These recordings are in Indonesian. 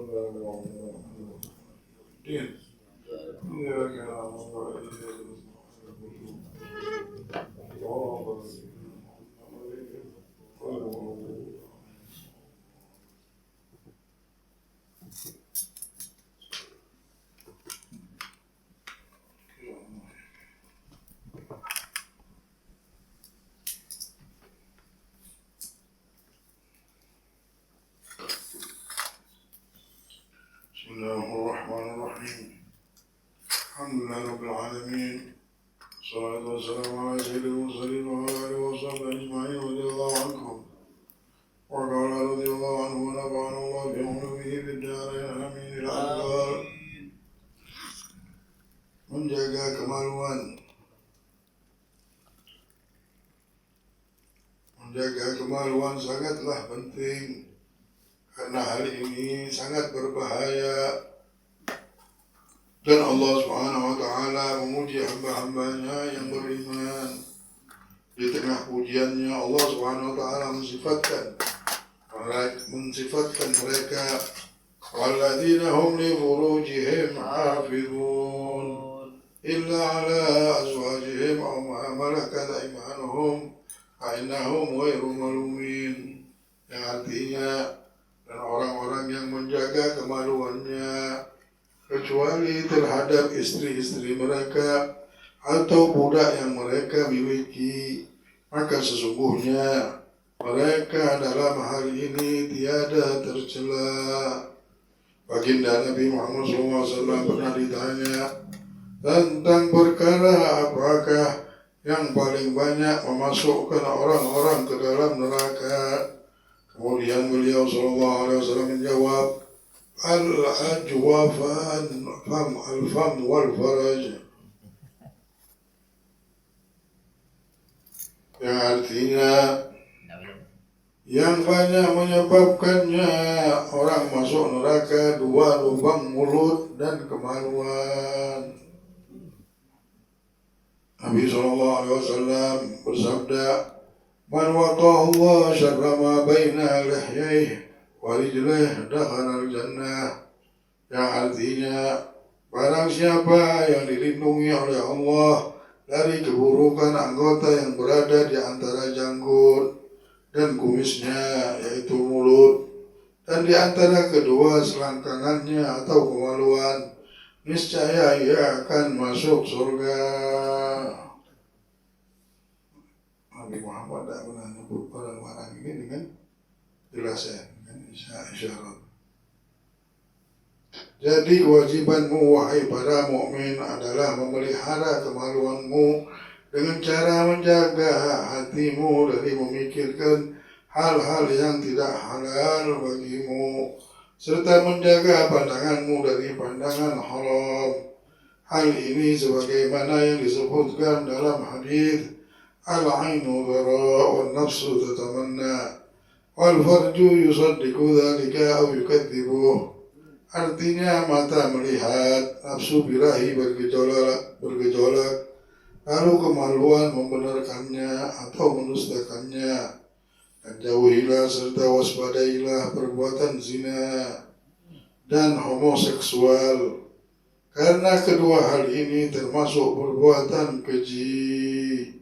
Bismillahirrahmanirrahim. Alhamdulillah Rabbil Alamin. Salatu wassalamu ala sayyidil mursalin wa ala alihi wa sahbihi ajma'in radhiyallahu anhum. Wa qala radhiyallahu anhu wa nafa'ana Allah bi ulumihi fid darain amin ila akbar. Menjaga kemaluan. Menjaga kemaluan sangatlah penting. Karena hal ini sangat berbahaya dan Allah Subhanahu wa Ta'ala memuji hamba-hambanya yang beriman. Di tengah pujiannya Allah Subhanahu wa Ta'ala mensifatkan mereka walladzina hum li furujihim hafizun illa ala azwajihim aw ma malakat aymanuhum fa innahum ghairu malumin. Yang artinya dan orang-orang yang menjaga kemaluannya kecuali terhadap istri-istri mereka atau budak yang mereka miliki, maka sesungguhnya mereka dalam hal ini tiada tercela. Baginda Nabi Muhammad SAW pernah ditanya tentang perkara apakah yang paling banyak memasukkan orang-orang ke dalam neraka. Kemudian beliau SAW menjawab, al-ajwafan al-fam wal-faraj. Yang artinya, yang banyak menyebabkannya orang masuk neraka dua lubang mulut dan kemaluan. Nabi SAW bersabda, man waqahu Allah syarra ma baina lihyaihi wa rijlaihi dakhala al-jannah. Yang artinya barang siapa yang dilindungi oleh Allah dari keburukan anggota yang berada di antara janggut dan kumisnya, yaitu mulut, dan di antara kedua selangkangannya atau kemaluan, niscaya ia akan masuk surga. Nabi Muhammad tidak pernah menyebut barang-barang ini dengan jelas ya, dengan isyarat. Jadi kewajibanmu wahai para mukmin adalah memelihara kemaluanmu dengan cara menjaga hatimu dari memikirkan hal-hal yang tidak halal bagimu, serta menjaga pandanganmu dari pandangan haram. Hal ini sebagaimana yang disebutkan dalam hadis al-ainu dhara wal nafsu tatamanna wal farju yusaddiqu dhalika aw yukadzibuh. Artinya mata melihat, nafsu birahi bergejolak, lalu kemaluan membenarkannya atau mendustakannya. Dan jauhilah serta waspadailah perbuatan zina dan homoseksual, karena kedua hal ini termasuk perbuatan keji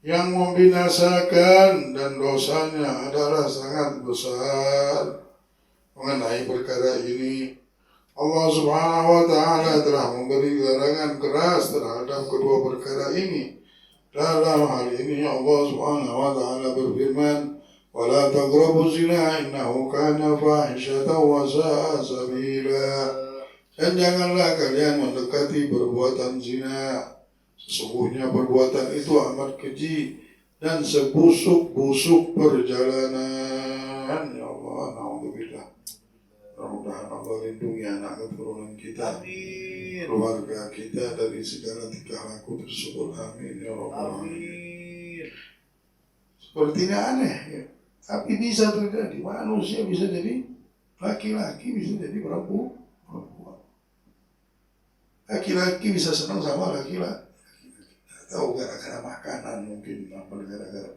yang membinasakan dan dosanya adalah sangat besar. Mengenai perkara ini, Allah Subhanahu wa Ta'ala telah memberi larangan keras terhadap kedua perkara ini. Dalam hal ini Allah Subhanahu wa Ta'ala berfirman, وَلَا تَقْرَبُوا الزِّنَا إِنَّهُ كَانَ فَاحِشَةً وَسَاءَ سَبِيلًا. Dan janganlah kalian mendekati perbuatan zina. Sesungguhnya perbuatan itu amat keji dan sebusuk-busuk perjalanan. Ya Allah, na'udzubillah. Mudah-mudahan Allah lindungi anak keturunan kita, keluarga kita dari segala tingkah laku tersebut. Amin ya Rabbal alamin. Sepertinya aneh ya, tapi bisa terjadi. Manusia bisa jadi laki-laki, bisa jadi perempuan. Laki-laki bisa senang sama laki-laki. Tahu gara-gara makanan mungkin, apa gara-gara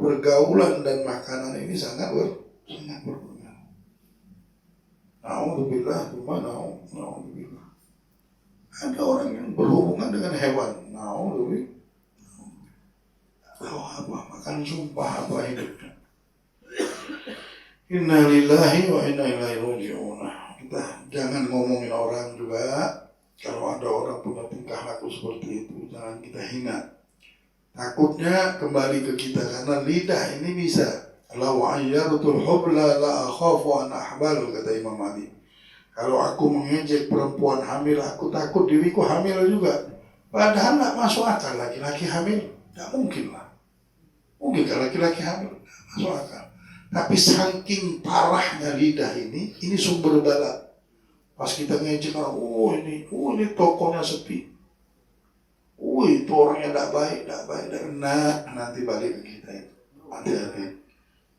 pergaulan dan makanan ini sangat berpengaruh. Na'udzubillah, na'udzubillah. Ada orang yang berhubungan dengan hewan. Na'udzubillah. Tahu apa, makan sumpah apa hidupnya. Inna lillahi wa inna ilaihi raji'un. Kita jangan ngomongin orang juga. Kalau ada orang punya tingkah laku seperti itu, jangan kita hina. Takutnya kembali ke kita, karena lidah ini bisa. Law ayyaratul hubla la akhafu an ahbal, kata Imam Ali. Kalau aku mengejek perempuan hamil, aku takut diriku hamil juga. Padahal tak masuk akal laki-laki hamil. Tak mungkin lah. Mungkin kalau laki-laki hamil, tak masuk akal. Tapi saking parahnya lidah ini sumber bala. Pas kita ngejek orang, ini tokonya sepi. Itu orangnya tak baik. Nah, nanti balik ke kita itu. Hati-hati.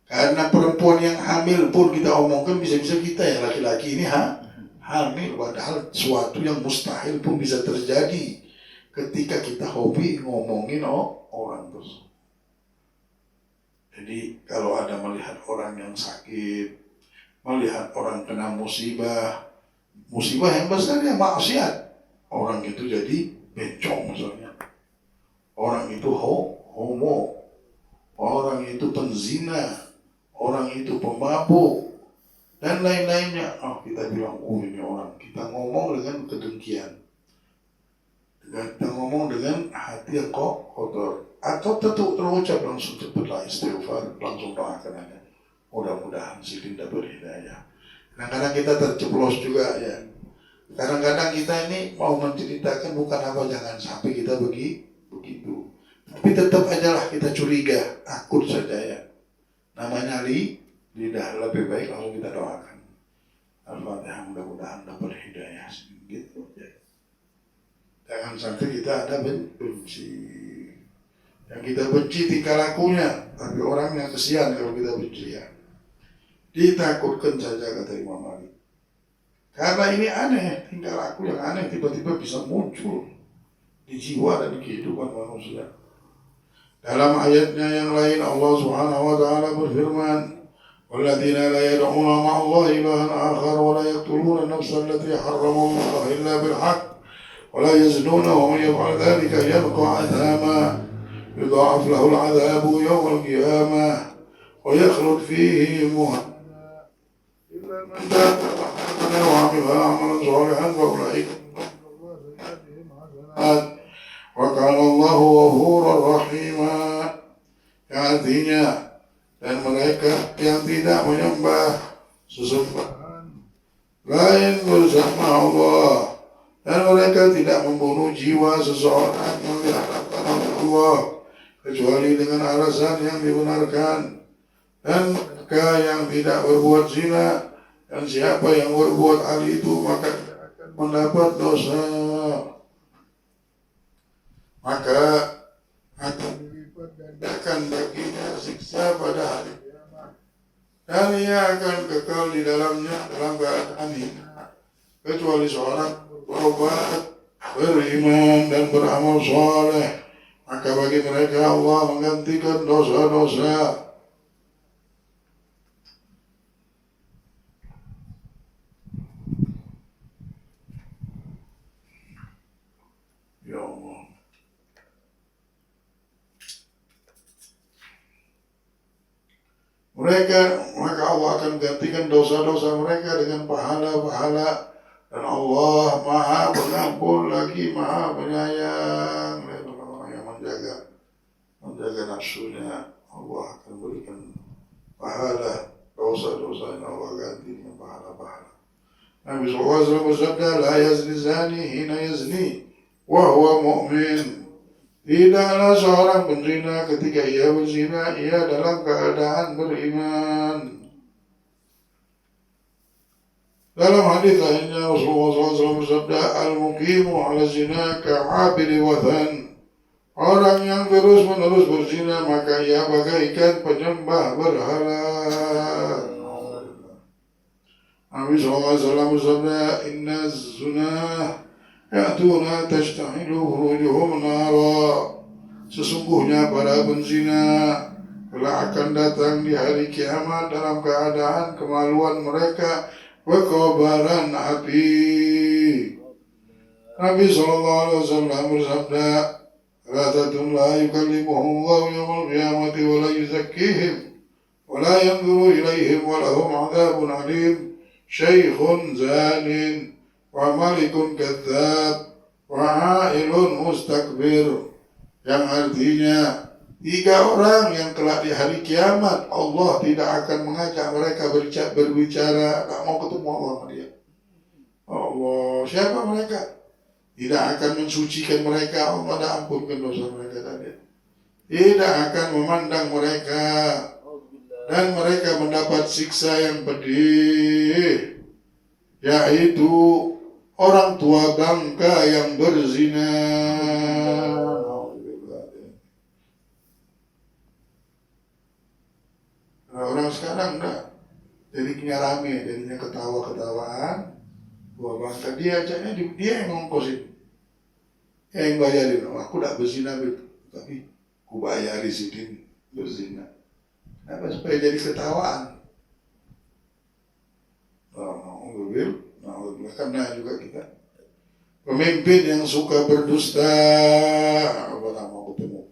Karena perempuan yang hamil pun kita omongkan, bisa-bisa kita yang laki-laki ini hamil. Padahal sesuatu yang mustahil pun bisa terjadi ketika kita hobi ngomongin orang terus. Jadi kalau ada melihat orang yang sakit, melihat orang kena musibah yang besar ya maksiat. Orang itu jadi bencong misalnya. Orang itu homo. Orang itu penzina. Orang itu pemabuk. Dan lain-lainnya. Kita bilang, ini orang. Kita ngomong dengan kedengkian. Kita ngomong dengan hati yang kotor. Atau terucap langsung cepatlah istighfar. Langsung doakan aja. Mudah-mudahan si Linda berhidayah. Kadang-kadang kita terceplos juga ya. Kadang-kadang kita ini mau menceritakan bukan apa, jangan sampai kita begitu. Tapi tetap aja lah kita curiga, takut saja ya. Namanya lidah, lebih baik langsung kita doakan. Al-Fatihah, mudah-mudahan dapat hidayah gitu ya. Jangan sampai kita ada benci. Yang kita benci tingkah lakunya, tapi orangnya kesian kalau kita benci ya. Ditakutkan saja, kata Imam Ali. Karena ini aneh, tingkah laku yang aneh tiba-tiba bisa muncul di jiwa dan di kehidupan manusia. Dalam ayatnya yang lain Allah Subhanahu wa taala berfirman, "Walladzina la yad'una ma'allahi ilahan akhar wa la yaqtuluna an-nafsa allati harrama Allah illa bil haqq wa la yaznuna wa man yaf'al dhalika yalqa 'athama yudha'af lahu al-'adhabu yawm al-qiyamah wa yakhlud fihi muhana illa man taba وعمل عملا صالحا فأولئك وكان الله غفورا رحيما. Artinya, dan mereka yang tidak menyembah sesembahan lain bersama Allah, dan mereka tidak membunuh jiwa seseorang yang diharapkan oleh Allah kecuali dengan alasan yang dibenarkan, dan mereka yang tidak berbuat zina. Dan siapa yang berbuat hal itu maka akan mendapat dosa, maka akan dilipat gandakan baginya siksa pada hari kiamat, dan ia akan kekal di dalamnya dalam keadaan hina, kecuali seorang bertobat, beriman dan beramal saleh, maka bagi mereka Allah menggantikan dosa-dosa. Ya Allah. Maka Allah akan gantikan dosa-dosa mereka dengan pahala-pahala, dan Allah Maha Pengampun lagi Maha Penyayang. Orang yang menjaga nafsunya, Allah akan berikan pahala dosa-dosa yang Allah ganti dengan pahala-pahala. Nabi SAW bersabda, la yazni zani hina yazni wahwa mu'min. Tidaklah seorang berzina ketika ia berzina, ia dalam keadaan beriman. Dalam hadis lainnya Rasulullah SAW bersabda, al-muqimu ala zina ka'abiri wathan. Orang yang terus-menerus berzina maka ia bagaikan penyembah berhala. Nabi SAW bersabda, inna zunah ya'tuna tashtahilu hurujuhum nara. Sesungguhnya para penzina kelak akan datang di hari kiamat dalam keadaan kemaluan mereka Kekobaran api. Nabi SAW bersabda, Ratatun la yukallimuhum Allah yawmal qiyamati wa la yuzakkihim wa la yanzuru ilaihim wa lahum adabun alim, Syekhun zanin wa malikun kadzab wa ailun mustakbir. Yang artinya 3 orang yang kelak di hari kiamat Allah tidak akan mengajak mereka berbicara, tak mau ketemu Allah sama dia. Allah, siapa mereka? Tidak akan mensucikan mereka, Allah tidak ampunkan dosa mereka tadi. Tidak akan memandang mereka, dan mereka mendapat siksa yang pedih, yaitu orang tua bangka yang berzina. Nah, orang sekarang enggak, jadinya rame, jadinya ketawa-ketawaan. Tua bangka, dia ajaknya dia yang ngongkosin, yang bayarin. Aku tak berzina tapi aku bayari sidin berzina. Kenapa? Supaya jadi ketawaan. Karena juga kita pemimpin yang suka berdusta, apa tak mau ketemu,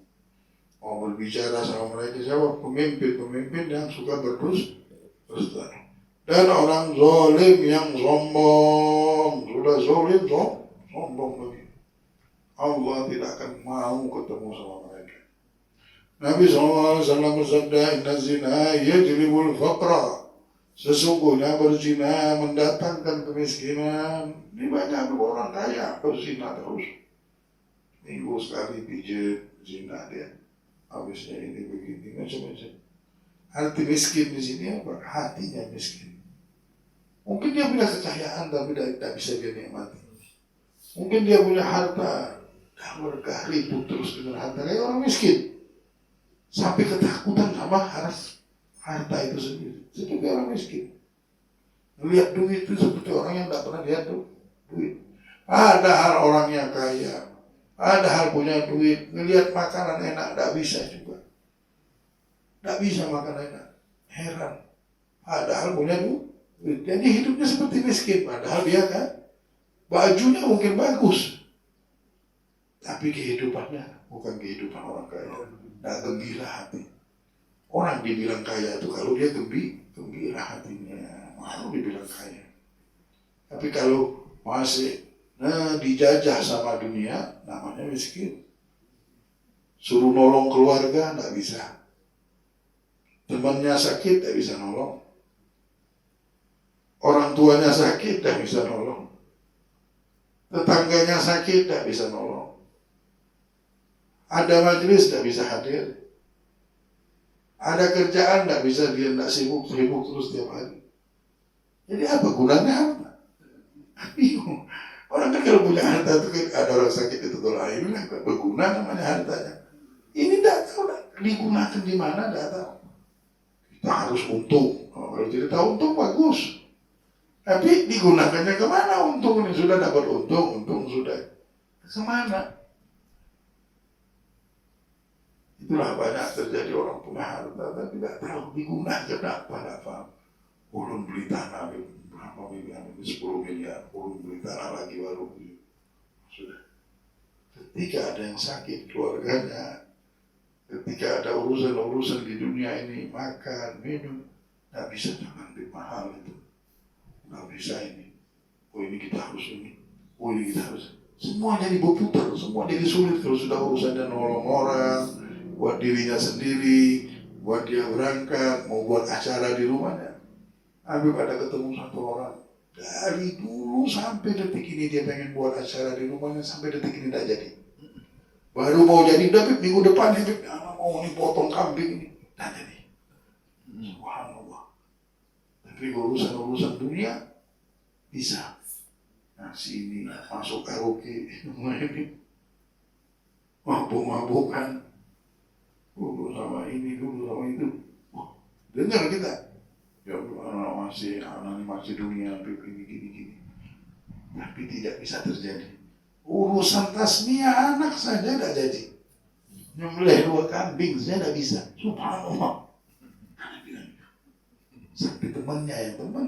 mau berbicara sama mereka. Siapa? Pemimpin yang suka berdusta. Dan orang zalim yang sombong, sudah zalim sombong lagi. Allah tidak akan mau ketemu sama mereka. Nabi SAW bersabda, Inna zina yajlibul faqra. Sesungguhnya berzina mendatangkan kemiskinan. Ini banyak orang kaya berzina terus. Minggu sekali pijat zina dia. Habisnya ini begini macam-macam. Arti miskin di sini apa? Hatinya miskin. Mungkin dia punya kekayaan tapi tidak bisa dia nikmati. Mungkin dia punya harta, dah berkah ribut terus dengan harta. Kayak orang miskin, sampai ketakutan sama harta itu sendiri. Seperti orang miskin, melihat duit itu seperti orang yang tidak pernah lihat duit. Padahal orangnya kaya, padahal punya duit, melihat makanan enak tidak bisa juga. Tidak bisa makan enak, heran. Padahal punya duit. Jadi hidupnya seperti miskin, padahal dia kan bajunya mungkin bagus, tapi kehidupannya bukan kehidupan orang kaya. Tidak gembira hati. Orang dibilang kaya itu kalau dia gembira hatinya, malu dibilang kaya. Tapi kalau masih dijajah sama dunia, namanya miskin. Suruh nolong keluarga, tidak bisa. Temannya sakit, tidak bisa nolong. Orang tuanya sakit, tidak bisa nolong. Tetangganya sakit, tidak bisa nolong. Ada majelis, tidak bisa hadir. Ada kerjaan, tidak bisa, dia tidak sibuk terus tiap hari. Jadi apa gunanya harta? Bingung. Orang kan kalau punya harta itu ada orang sakit itu dolar ini berguna namanya hartanya. Ini tidak tahu, digunakan di mana tidak tahu. Kita harus untung. Kalau tidak tahu untung bagus. Tapi digunakannya kemana untung ini? Sudah dapat untung sudah. Kemana? Itulah banyak terjadi orang punya harta tapi tidak tahu digunakan apa. Ulun beli tanah berapa miliar, 10 miliar. Ulun beli tanah lagi baru sudah. Ketika ada yang sakit keluarganya, ketika ada urusan di dunia ini, makan, minum, tidak bisa jangan ambil mahal itu. Nggak bisa ini. Oh ini kita harus ini. Oh ini kita harus. Semua jadi berputar. Semua jadi sulit kalau sudah urusannya nolong orang, buat dirinya sendiri, buat dia berangkat, mau buat acara di rumahnya. Habib ada ketemu satu orang. Dari dulu sampai detik ini dia pengen buat acara di rumahnya, sampai detik ini tidak jadi. Baru mau jadi, Habib minggu depan Habib mau nih potong kambing ini. Tidak jadi. Subhanallah. Tapi urusan dunia bisa. Nah sini masuk karaoke, ini mabuk-mabukan, dulu sama ini, dulu sama itu. Dengar kita, ya anak masih dunia, gini. Tapi tidak bisa terjadi. Urusan tasmiyah anak saja tidak jadi. Nyembelih 2 kambing saja tidak bisa. Subhanallah. Sampai temannya yang teman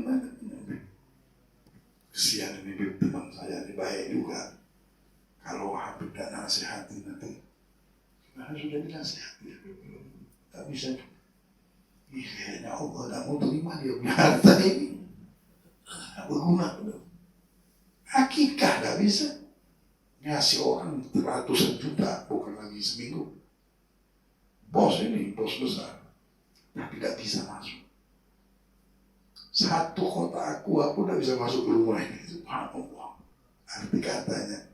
bahaya juga. Kalau Habib gak nasihati nanti, karena sudah dinasihati, tak bisa. Kayaknya Allah gak mau terima dia punya harta ini, gak berguna. Akikah gak bisa ngasih orang ratusan juta, bukan lagi seminggu. Bos ini, bos besar, tapi gak bisa masuk. Satu kota aku gak bisa masuk ke rumah ini. Subhanallah. Arti katanya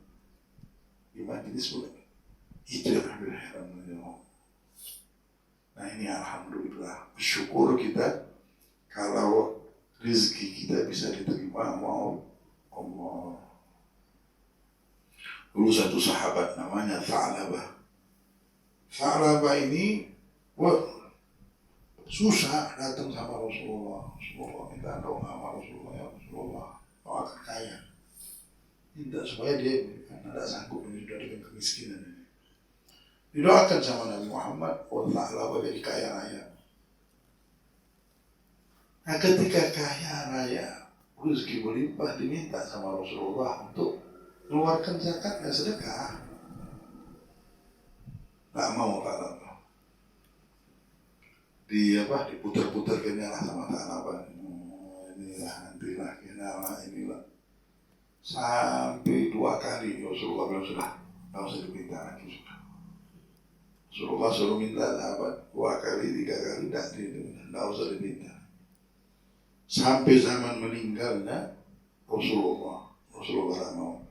di majelis bulan itu yang ambil heran. Nah ini alhamdulillah, bersyukur kita kalau rezeki kita bisa diterima sama Allah. Dulu satu sahabat namanya Tha'labah. Tha'labah ini susah datang sama Rasulullah. Rasulullah minta doa sama Rasulullah, ya Rasulullah, doakan kaya. Tidak supaya dia tidak sanggup menghindari kemiskinan ini. Didoakan sama Nabi Muhammad, Allah jadi kaya raya. Nah ketika kaya raya, rezeki berlimpah, diminta sama Rasulullah untuk keluarkan zakatnya, sedekah. Gak mau Tha'labah. Diputar-putarkan lah sama Tha'labah. Inilah, nantilah, inilah. Sampai 2 kali Rasulullah bilang sudah, tidak usah diminta lagi sudah. Rasulullah suruh minta sahabat 2 kali, 3 kali, tidak usah diminta. Sampai zaman meninggalnya Rasulullah tidak mau.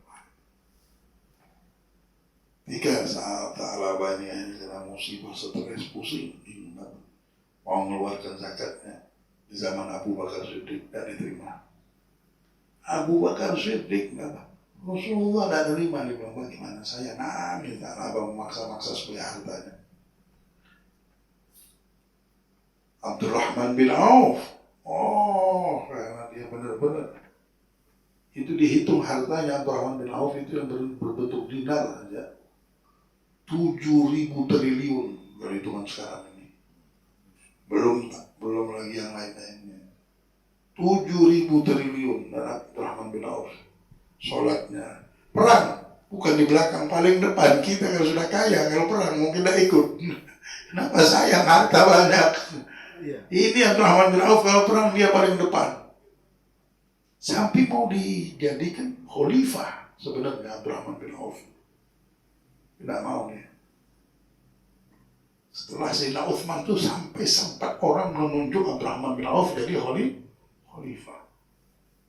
3 saat Tha'labah ini kena musibah, stres, pusing, mau mengeluarkan zakatnya di zaman Abu Bakar Siddiq tidak diterima. Abu Bakar Siddiq Rasulullah tidak terima. Dia bilang, bagaimana saya nangis, Tha'labah memaksa-maksa supaya hartanya. Abdurrahman bin Auf, karena dia benar-benar itu dihitung hartanya Abdurrahman bin Auf itu yang berbentuk dinar saja 7.000 triliun dari hitungan sekarang ini. Belum lagi yang lain-lainnya. 7.000 triliun dan Abdurrahman bin Auf. Sholatnya perang bukan di belakang, paling depan. Kita kalau sudah kaya, kalau perang mungkin tidak ikut. Kenapa sayang harta banyak? Ini Abdurrahman bin Auf kalau perang dia paling depan. Sampai mau dijadikan khalifah sebenarnya Abdurrahman bin Auf. Tidak mau nih. Setelah Sayyidina Utsman itu sampai sempat orang menunjuk Abdurrahman bin Auf jadi khalifah.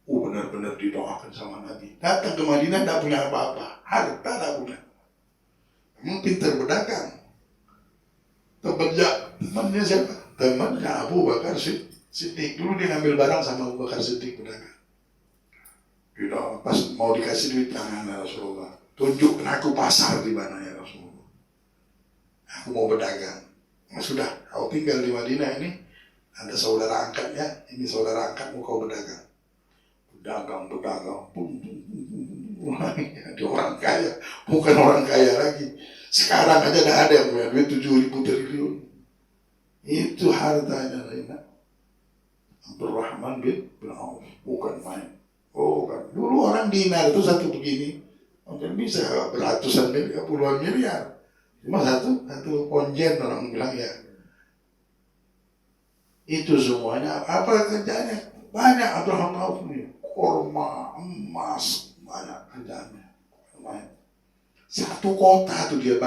Benar-benar didoakan sama Nabi. Datang ke Madinah tidak punya apa-apa, harta tidak punya. Memang pintar berdagang. Temannya siapa? Temannya Abu Bakar Siddiq. Dulu dia ngambil barang sama Abu Bakar Siddiq berdagang. Pas mau dikasih duit, tangan Rasulullah, tunjukkan aku pasar di mana ya Rasulullah. Aku mau berdagang. Nah, sudah, kau tinggal di Madinah ini, ada saudara angkatnya, ini saudara angkatmu, kau berdagang. Berdagang, dia orang kaya, bukan orang kaya lagi. Sekarang aja tidak ada yang punya duit 7.000 triliun. Itu hartanya Abdurrahman bin Auf, bukan main. Kan. Dulu orang dinar itu satu begini, mungkin bisa beratusan miliar, puluhan miliar. Cuma satu konjen orang bilang ya. Itu semuanya apa kerjanya? Banyak Abdurrahman Auf ini, korma, emas, banyak kerjanya. Satu kota tuh dia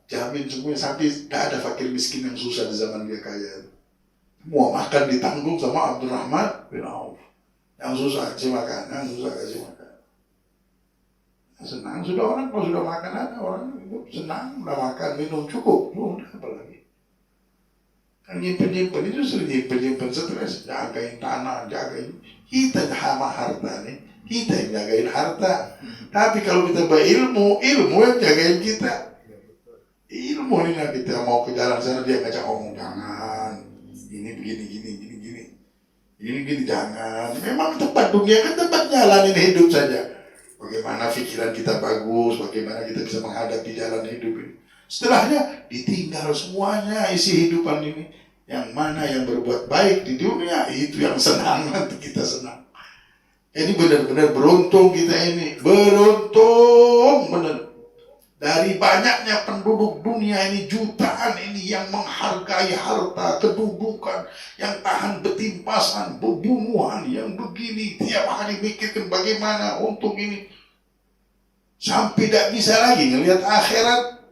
jamin semuanya, sampai tidak ada fakir miskin yang susah di zaman dia kaya. Semua makan ditanggung sama Abdurrahman bin Auf. Yang susah kasih makan, yang susah kasih makan. Senang sudah orang, kalau sudah makan ada orang hidup senang, udah makan, minum cukup, udah apalagi. Kan nyimpen itu sering nyimpen stres, jagain tanah, jagain kita sama harta nih, kita yang jagain harta. Tapi kalau kita berilmu, ilmu yang jagain kita. Ilmu ini kita mau ke jalan sana dia ngajak ngomong jangan, ini begini jangan. Memang tempat dunia kan tempat jalanin hidup saja. Bagaimana pikiran kita bagus, bagaimana kita bisa menghadapi jalan hidup ini. Setelahnya ditinggal semuanya isi hidupan ini. Yang mana yang berbuat baik di dunia itu yang senang, nanti kita senang. Ini benar-benar beruntung kita ini. Beruntung benar. Dari banyaknya penduduk dunia ini, jutaan ini yang menghargai harta, kedudukan, yang tahan betimpasan, pembunuhan, yang begini, tiap hari mikirkan bagaimana untung ini. Sampai tidak bisa lagi ngelihat akhirat.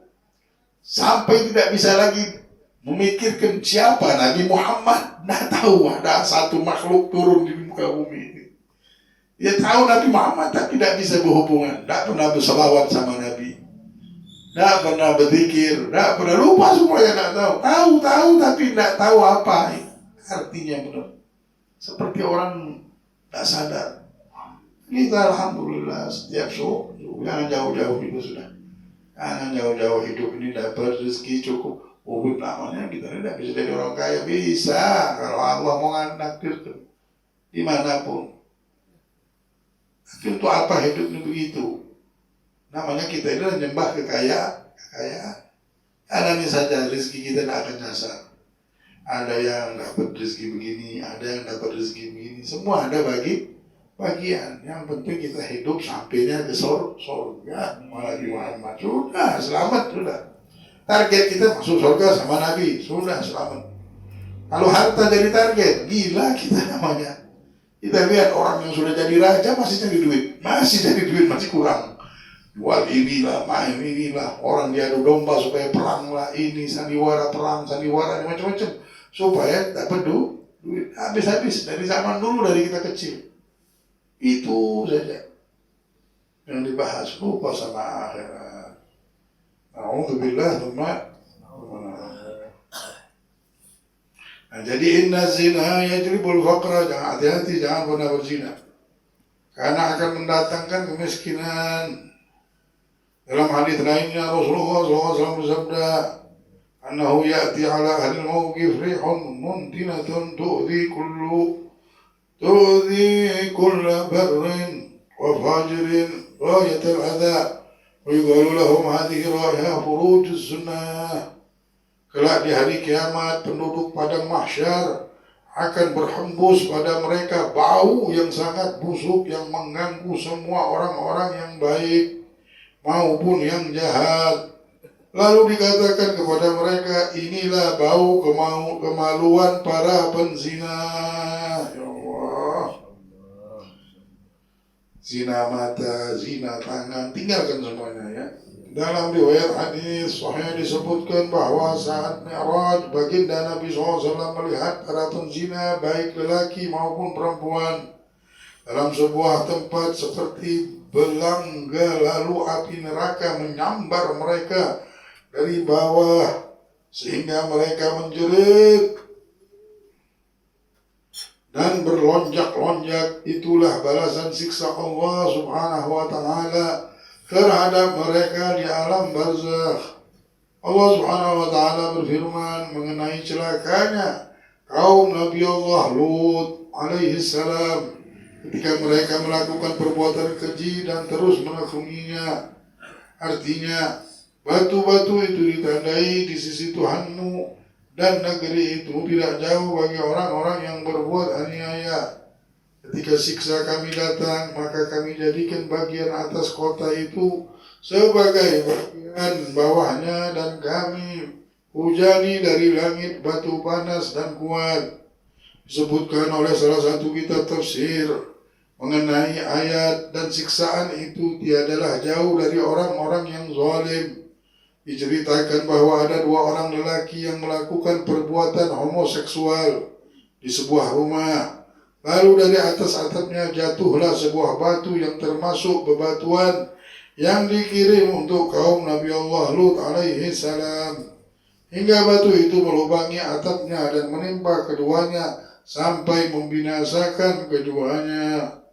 Sampai tidak bisa lagi memikirkan siapa Nabi Muhammad. Tidak tahu ada satu makhluk turun di muka bumi ini. Dia tahu Nabi Muhammad tapi tidak bisa berhubungan. Tidak pernah berselawat sama Nabi. Tidak pernah berzikir. Tidak pernah, lupa semuanya, tidak tahu. Tahu tapi tidak tahu apa artinya benar. Seperti orang tidak sadar. Kita alhamdulillah setiap subuh. Jangan jauh-jauh itu sudah. Jangan jauh-jauh hidup ini dapat rezeki cukup. Ubud namanya kita tidak bisa jadi orang kaya. Bisa kalau Allah mau nakdirkan dimanapun. Tapi untuk apa hidup ini begitu? Namanya kita ini menyembah kekayaan. Karena ini saja rezeki kita tidak akan nyasar. Ada yang dapat rezeki begini, ada yang dapat rezeki begini. Semua ada bagian. Yang penting kita hidup sampainya ke surga. Nabi Muhammad sudah selamat sudah. Target kita masuk surga sama Nabi sudah selamat. Kalau harta jadi target, gila kita namanya. Kita lihat orang yang sudah jadi raja masih jadi duit, masih kurang. Jual inilah, main inilah, orang diadu domba supaya perang lah, ini sandiwara perang, sandiwara macam-macam supaya dapat duit habis dari zaman dulu, dari kita kecil. Itu saja yang dibahas, lupa sama akhirat. Alhamdulillah, nah, jadi inna zina yajribul faqra, jangan hati-hati, jangan pernah berzina karena akan mendatangkan kemiskinan. Dalam hadis lainnya Rasulullah SAW bersabda, "Annahu ya'ti ala ahli al-mawqif rihun muntinatun tu'dhi kulla barrin wa fajirin ghayat al-adha wa yuqalu lahum hadhihi raiha furujuz sunnah." Kelak di hari kiamat penduduk padang mahsyar akan berhembus pada mereka bau yang sangat busuk yang mengganggu semua orang-orang yang baik maupun yang jahat. Lalu dikatakan kepada mereka, inilah bau kemaluan para penzina. Ya Allah. Zina mata, zina tangan, tinggalkan semuanya ya. Dalam riwayat hadis sahih disebutkan bahwa saat Mi'raj baginda Nabi SAW melihat para penzina baik lelaki maupun perempuan dalam sebuah tempat seperti belangga, lalu api neraka menyambar mereka dari bawah sehingga mereka menjerit dan berlonjak-lonjak. Itulah balasan siksa Allah Subhanahu wa Ta'ala terhadap mereka di alam barzakh. Allah Subhanahu wa Ta'ala berfirman mengenai celakanya kaum Nabi Allah Lut alaihi salam ketika mereka melakukan perbuatan keji dan terus menekuninya. Artinya batu-batu itu ditandai di sisi Tuhanmu dan negeri itu tidak jauh bagi orang-orang yang berbuat aniaya. Ketika siksa kami datang, maka kami jadikan bagian atas kota itu sebagai bagian bawahnya dan kami hujani dari langit batu panas dan kuat. Disebutkan oleh salah satu kitab tafsir mengenai ayat dan siksaan itu tiadalah jauh dari orang-orang yang zalim. Diceritakan bahwa ada dua orang lelaki yang melakukan perbuatan homoseksual di sebuah rumah. Lalu dari atas atapnya jatuhlah sebuah batu yang termasuk bebatuan yang dikirim untuk kaum Nabi Allah Lut alaihi salam. Hingga batu itu melubangi atapnya dan menimpa keduanya sampai membinasakan keduanya.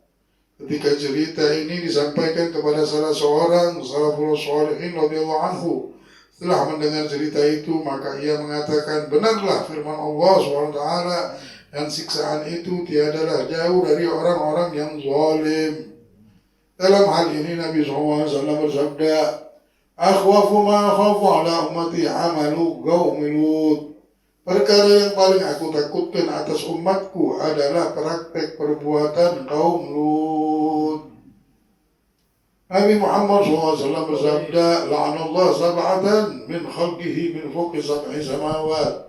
Ketika cerita ini disampaikan kepada salah seorang salafus shalihin radhiyallahu anhu, setelah mendengar cerita itu maka ia mengatakan, benarlah firman Allah SWT, dan siksaan itu tiadalah jauh dari orang-orang yang zalim. Dalam hal ini Nabi SAW bersabda, akhwafu ma khafu ala ummati amalu qaumi Lut. Perkara yang paling aku takutkan atas umatku adalah praktek perbuatan kaum Lut. Nabi Muhammad SAW bersabda, "La'anallah sab'atan min khalqihi min fawqi sab'i samawat."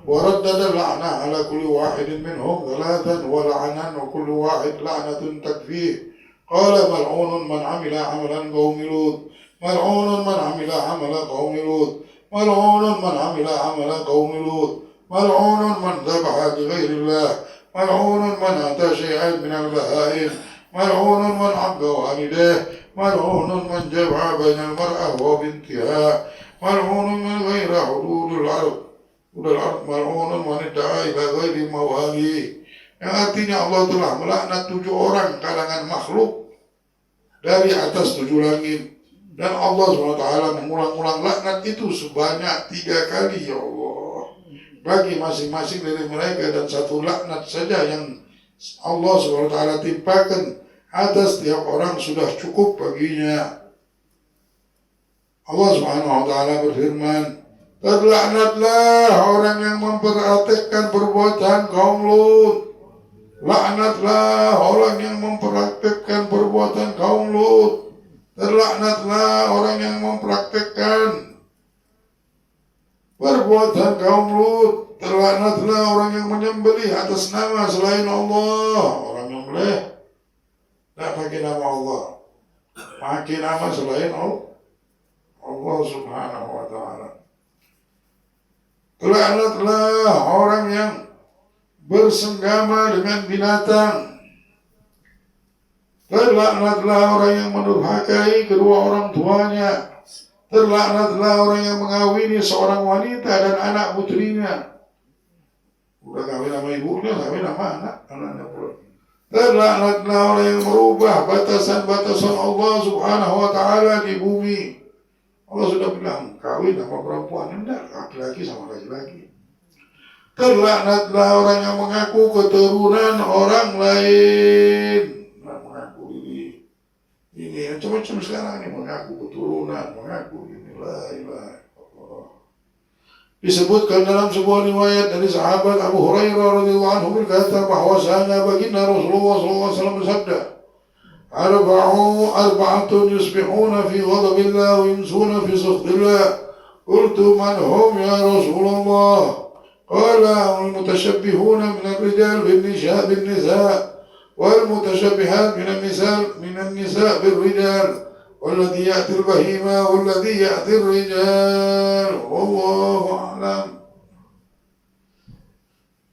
وردد اللعنة على كل واحد منهم ثلاثا ولعنا وكل واحد لعنة تكفيه قال ملعون من عمل عملا قوم لوط ملعون من عمل عمل قوم لوط ملعون من عمل عمل قوم لوط ملعون من ذبح لغير الله ملعون من أتى شيئا من البهائم ملعون من عق والديه ملعون من جمع بين المرأة وبنتها ملعون من غير حدود الأرض mal'unun wanita ila ghairi mawali. Yang artinya Allah telah melaknat 7 orang kalangan makhluk dari atas 7 langit. Dan Allah SWT mengulang-ulang laknat itu sebanyak 3 kali, ya Allah, bagi masing-masing dari mereka, dan 1 laknat saja yang Allah SWT timpakan atas tiap orang sudah cukup baginya. Allah SWT berfirman, terlaknatlah orang yang mempraktekkan perbuatan kaum Lut. Laknatlah orang yang mempraktekkan perbuatan kaum Lut. Terlaknatlah orang yang mempraktekkan perbuatan kaum Lut. Terlaknatlah orang yang menyembelih atas nama selain Allah. Orang yang menyembelih tidak pakai nama Allah, pakai nama selain Allah Subhanahu wa ta'ala. Terlaknatlah orang yang bersenggama dengan binatang. Terlaknatlah orang yang mendurhakai kedua orang tuanya. Terlaknatlah orang yang mengawini seorang wanita dan anak putrinya. Udah kawin sama ibunya, kawin sama anaknya pula. Terlaknatlah orang yang merubah batasan-batasan Allah Subhanahu wa ta'ala di bumi. Allah sudah bilang, kawin sama perempuan, enggak, laki-laki sama laki-laki. Terlaknatlah orang yang mengaku keturunan orang lain. Mengaku ini macam-macam sekarang ini, mengaku keturunan, mengaku ini, la ilaha illallah. Disebutkan dalam sebuah riwayat dari sahabat Abu Hurairah radhiyallahu anhu berkata bahwasanya baginda Rasulullah SAW bersabda, أربعة يصبحون في غضب الله ويمسون في سخط الله قلت من هم يا رسول الله قال المتشبهون من الرجال بالنساء والمتشبهات من النساء بالرجال والذي يأتي البهيمة والذي يأتي الرجال والله أعلم.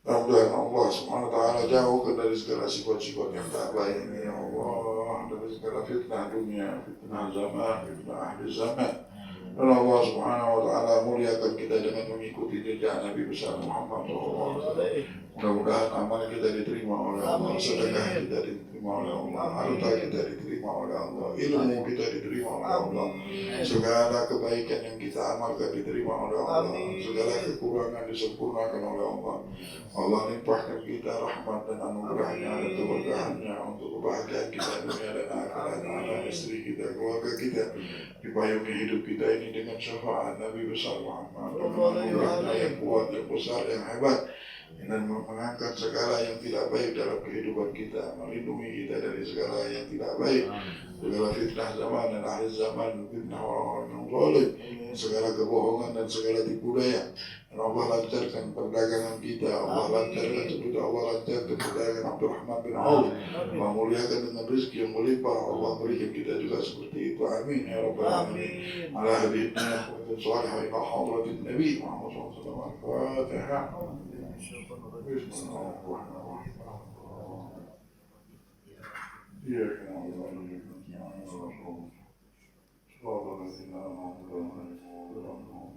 Mudah-mudahan Allah Subhanahu wa ta'ala jauhkan dari segala sifat-sifat yang tak baik ini, ya Allah, dari segala fitnah dunia, fitnah zaman, fitnah ahli zaman. Dan Allah Subhanahu wa ta'ala muliakan kita dengan mengikuti jejak Nabi besar Muhammad SAW. Mudah-mudahan amal kita diterima oleh Allah, sedekah kita diterima oleh Allah, harta kita diterima oleh Allah, ilmu kita diterima oleh Allah, segala kebaikan yang kita amalkan diterima oleh Allah, segala kekurangan disempurnakan oleh Allah. Allah limpahkan kita rahmat dan anugerahnya dan keberkahannya untuk kebahagiaan kita dunia dan akhirat, anak istri kita, keluarga kita, dipayungi hidup kita ini dengan syafaat Nabi besar Muhammad, anugerahnya yang kuat, yang besar, yang hebat, dan mengangkat segala yang tidak baik dalam kehidupan kita, melindungi kita dari segala yang tidak baik, segala fitnah zaman dan akhir zaman, fitnah orang-orang yang zalim, segala kebohongan dan segala tipu daya. Dan Allah lancarkan perdagangan kita, Allah lancarkan seperti Allah lancarkan perdagangan Abdurrahman bin Auf, Allah muliakan dengan rezeki yang melimpah, Allah berikan kita juga seperti itu, amin ya rabbal alamin. Ala hadithna wa sallallahu ila hadratin Nabi Muhammad SAW. Al-Fatihah. إياك نعبد وإياك نستعين اهدنا الصراط المستقيم صراط الذين أنعمت عليهم غير المغضوب عليهم ولا الضالين